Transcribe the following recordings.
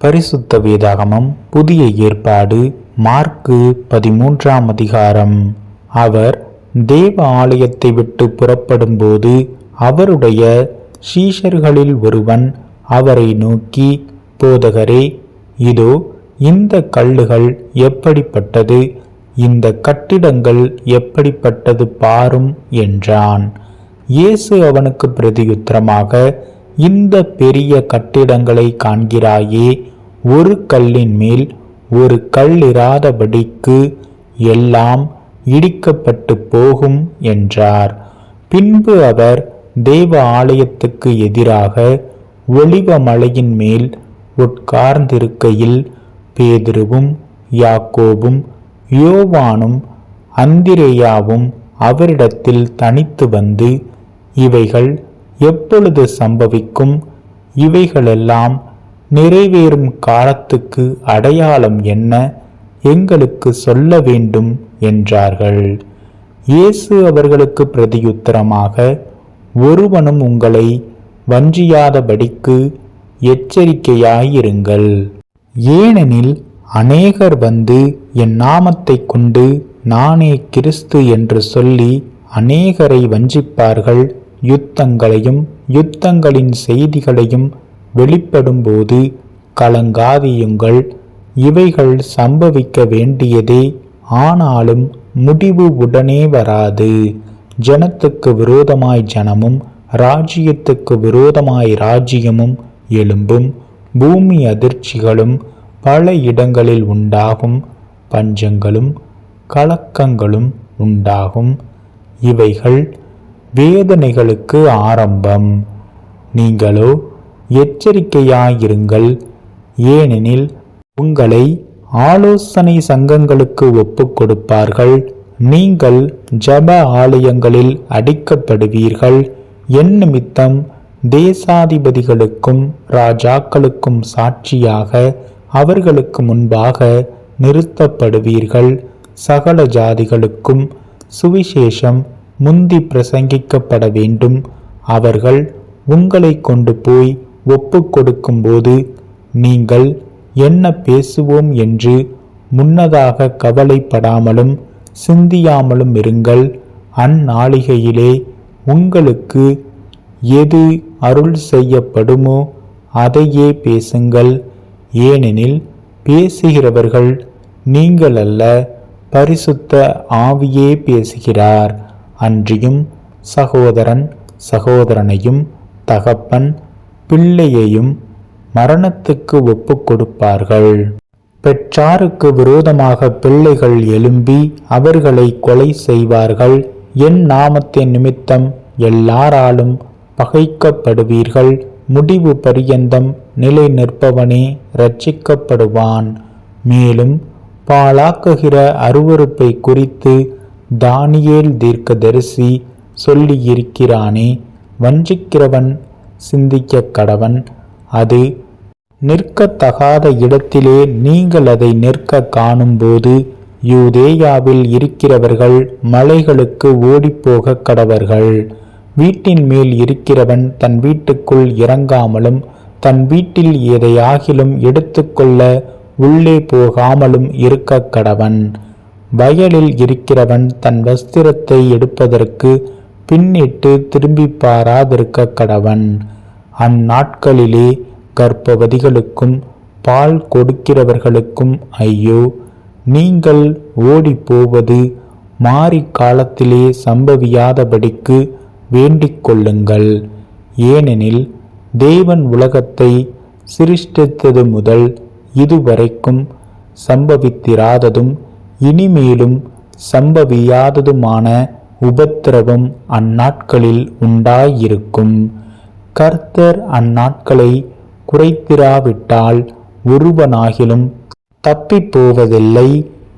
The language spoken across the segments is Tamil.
பரிசுத்த வேதாகமம் புதிய ஏற்பாடு மார்க்கு 13ஆம் அதிகாரம். அவர் தேவ ஆலயத்தை விட்டு புறப்படும்போது அவருடைய சீஷர்களில் ஒருவன் அவரை நோக்கி, போதகரே, இதோ இந்த கல்லுகள் எப்படிப்பட்டது, இந்த கட்டிடங்கள் எப்படிப்பட்டது பாரும் என்றான். இயேசு அவனுக்கு பிரதியுத்தரமாக, இந்த பெரிய கட்டிடங்களை காண்கிறாயே, ஒரு கல்லின் மேல் ஒரு கல் இராதபடிக்கு எல்லாம் இடிக்கப்பட்டு போகும் என்றார். பின்பு அவர் தேவ ஆலயத்துக்கு எதிராக ஒலிவ மலையின் மேல் உட்கார்ந்திருக்கையில் பேதுருவும் யாக்கோபும் யோவானும் அந்திரேயாவும் அவரிடத்தில் தனித்து வந்து, இவைகள் எப்பொழுது சம்பவிக்கும், இவைகளெல்லாம் நிறைவேறும் காலத்துக்கு அடையாளம் என்ன, எங்களுக்கு சொல்ல வேண்டும் என்றார்கள். இயேசு அவர்களுக்கு பிரதியுத்தரமாக, ஒருவனும் உங்களை வஞ்சியாதபடிக்கு எச்சரிக்கையாயிருங்கள். ஏனெனில் அநேகர் வந்து என் நாமத்தை கொண்டு நானே கிறிஸ்து என்று சொல்லி அநேகரை வஞ்சிப்பார்கள். யுத்தங்களையும் யுத்தங்களின் செய்திகளையும் வெளிப்படும்போது கலங்காதியுங்கள். இவைகள் சம்பவிக்க வேண்டியதே, ஆனாலும் முடிவு உடனே வராது. ஜனத்துக்கு விரோதமாய் ஜனமும் ராஜ்யத்துக்கு விரோதமாய் ராஜ்யமும் எழும்பும். பூமி அதிர்ச்சிகளும் பல இடங்களில் உண்டாகும். பஞ்சங்களும் கலக்கங்களும் உண்டாகும். இவைகள் வேதனைகளுக்கு ஆரம்பம். நீங்களோ எச்சரிக்கையாயிருங்கள். ஏனெனில் உங்களை ஆலோசனை சங்கங்களுக்கு ஒப்புக் கொடுப்பார்கள். நீங்கள் ஜப ஆலயங்களில் அடிக்கப்படுவீர்கள். என் நிமித்தம் தேசாதிபதிகளுக்கும் ராஜாக்களுக்கும் சாட்சியாக அவர்களுக்கு முன்பாக நிறுத்தப்படுவீர்கள். சகல ஜாதிகளுக்கும் சுவிசேஷம் முந்தி பிரசங்கிக்கப்பட வேண்டும். அவர்கள் உங்களை கொண்டு போய் ஒப்புக் கொடுக்கும்போது நீங்கள் என்ன பேசுவோம் என்று முன்னதாக கவலைப்படாமலும் சிந்தியாமலும் இருங்கள். அந்நாளிகையிலே உங்களுக்கு எது அருள் செய்யப்படுமோ அதையே பேசுங்கள். ஏனெனில் பேசுகிறவர்கள் நீங்கள் அல்ல, பரிசுத்த ஆவியே பேசுகிறார். அன்றியும் சகோதரன் சகோதரனையும் தகப்பன் பிள்ளையையும் மரணத்துக்கு ஒப்புக் கொடுப்பார்கள். பெற்றாருக்கு விரோதமாக பிள்ளைகள் எழும்பி அவர்களை கொலை செய்வார்கள். என் நாமத்தின் நிமித்தம் எல்லாராலும் பகைக்கப்படுவீர்கள். முடிவு பரியந்தம் நிலை நிற்பவனே இரட்சிக்கப்படுவான். மேலும் பாழாக்குகிற அருவருப்பை குறித்து தானியேல் தீர்க்கதரிசி சொல்லியிருக்கிறானே, வஞ்சிக்கிறவன் சிந்திக்க கடவன். அது நிற்கத்தகாத இடத்திலே நீங்கள் அதை நிற்க காணும்போது யூதேயாவில் இருக்கிறவர்கள் மலைகளுக்கு ஓடிப்போக கடவர்கள். வீட்டின் மேல் இருக்கிறவன் தன் வீட்டுக்குள் இறங்காமலும் தன் வீட்டில் எதையாகிலும் எடுத்துக்கொள்ள உள்ளே போகாமலும் இருக்க கடவன். வயலில் இருக்கிறவன் தன் வஸ்திரத்தை எடுப்பதற்கு பின்னிட்டு திரும்பி பாராதிருக்க கடவன். அந்நாட்களிலே கர்ப்பவதிகளுக்கும் பால் கொடுக்கிறவர்களுக்கும் ஐயோ! நீங்கள் ஓடி போவது மாறி காலத்திலே சம்பவியாதபடிக்கு வேண்டிக் கொள்ளுங்கள். ஏனெனில் தேவன் உலகத்தை சிருஷ்டித்தது முதல் இதுவரைக்கும் சம்பவித்திராததும் இனிமேலும் சம்பவியாததுமான உபத்திரவம் அந்நாட்களில் உண்டாயிருக்கும். கர்த்தர் அந்நாட்களை குறைத்திராவிட்டால் ஒருவனாகிலும் தப்பி போவதில்லை.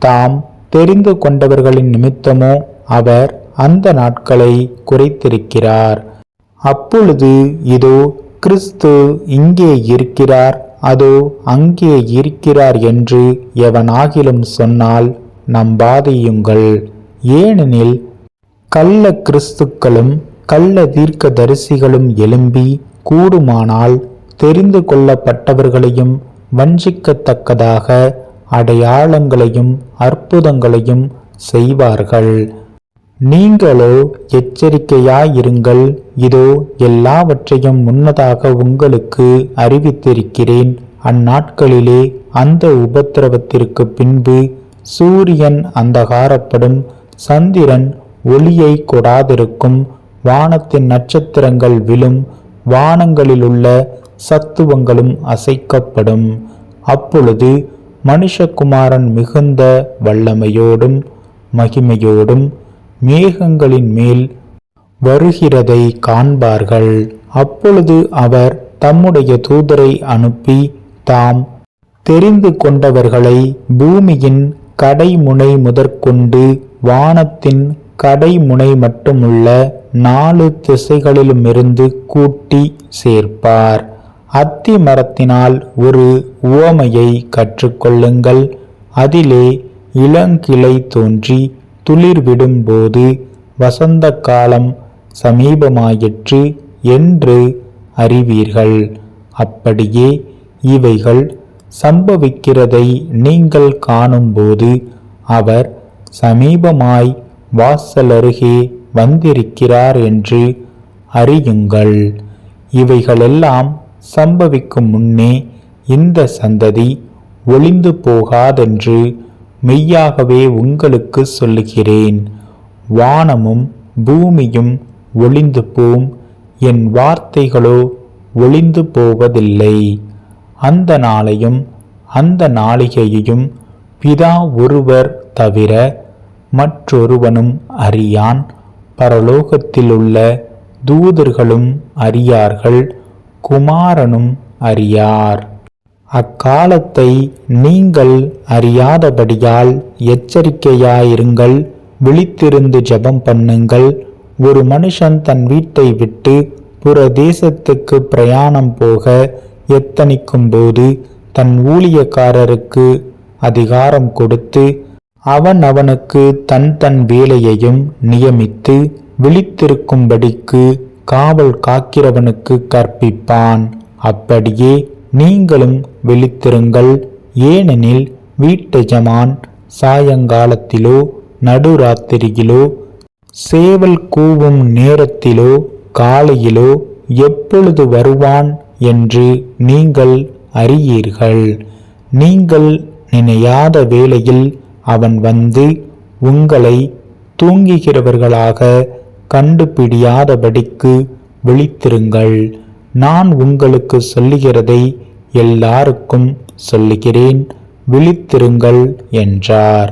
தாம் தெரிந்து கொண்டவர்களின் நிமித்தமோ அவர் அந்த நாட்களை குறைத்திருக்கிறார். அப்பொழுது இதோ கிறிஸ்து இங்கே இருக்கிறார், அதோ அங்கே இருக்கிறார் என்று எவனாகிலும் சொன்னால் நம்பாதியுங்கள். ஏனெனில் கள்ள கிறிஸ்துக்களும் கள்ள தீர்க்க தரிசிகளும் எழும்பி கூடுமானால் தெரிந்து கொள்ளப்பட்டவர்களையும் வஞ்சிக்கத்தக்கதாக அடையாளங்களையும் அற்புதங்களையும் செய்வார்கள். நீங்களோ எச்சரிக்கையாயிருங்கள். இதோ எல்லாவற்றையும் முன்னதாக உங்களுக்கு அறிவித்திருக்கிறேன். அந்நாட்களிலே அந்த உபத்திரவத்திற்கு பின்பு சூரியன் அந்தகாரப்படும், சந்திரன் ஒளியை கொடாதிருக்கும், வானத்தின் நட்சத்திரங்கள் விழும், வானங்களிலுள்ள சத்துவங்களும் அசைக்கப்படும். அப்பொழுது மனுஷகுமாரன் மிகுந்த வல்லமையோடும் மகிமையோடும் மேகங்களின் மேல் வருகிறதை காண்பார்கள். அப்பொழுது அவர் தம்முடைய தூதரை அனுப்பி தாம் தெரிந்து கொண்டவர்களை பூமியின் கடைமுனை முதற்கொண்டு வானத்தின் கடைமுனை மட்டுமுள்ள 4 திசைகளிலுமிருந்து கூட்டி சேர்ப்பார். அத்தி மரத்தினால் ஒரு உவமையை கற்றுக்கொள்ளுங்கள். அதிலே இளங்கிளை தோன்றி துளிர்விடும்போது வசந்த காலம் சமீபமாயிற்று என்று அறிவீர்கள். அப்படியே இவைகள் சம்பவிக்கிறதை நீங்கள் காணும்போது அவர் சமீபமாய் வாசலருகே வந்திருக்கிறார் என்று அறியுங்கள். இவைகளெல்லாம் சம்பவிக்கும் முன்னே இந்த சந்ததி ஒளிந்து போகாதென்று மெய்யாகவே உங்களுக்கு சொல்லுகிறேன். வானமும் பூமியும் ஒளிந்து போம், என் வார்த்தைகளோ ஒளிந்து போவதில்லை. அந்த நாளையும் அந்த நாளிகையையும் பிதா ஒருவர் தவிர மற்றொருவனும் அறியான், பரலோகத்திலுள்ள தூதர்களும் அறியார்கள், குமாரனும் அறியார். அக்காலத்தை நீங்கள் அறியாதபடியால் எச்சரிக்கையாயிருங்கள், விழித்திருந்து ஜெபம் பண்ணுங்கள். ஒரு மனுஷன் தன் வீட்டை விட்டு புற தேசத்துக்கு பிரயாணம் போக எத்தனிக்கும் போது தன் ஊழியக்காரருக்கு அதிகாரம் கொடுத்து அவன் அவனுக்கு தன் வேலையையும் நியமித்து விழித்திருக்கும்படிக்கு காவல் காக்கிறவனுக்கு கற்பிப்பான். அப்படியே நீங்களும் விழித்திருங்கள். ஏனெனில் வீட்டெஜமான் சாயங்காலத்திலோ நடுராத்திரியிலோ சேவல் கூவும் நேரத்திலோ காலையிலோ எப்பொழுது வருவான் என்று நீங்கள் அறியீர்கள். நீங்கள் நினையாத வேளையில் அவன் வந்து உங்களை தூங்குகிறவர்களாக கண்டுபிடியாதபடிக்கு விழித்திருங்கள். நான் உங்களுக்கு சொல்லுகிறதை எல்லாருக்கும் சொல்லுகிறேன், விழித்திருங்கள் என்றார்.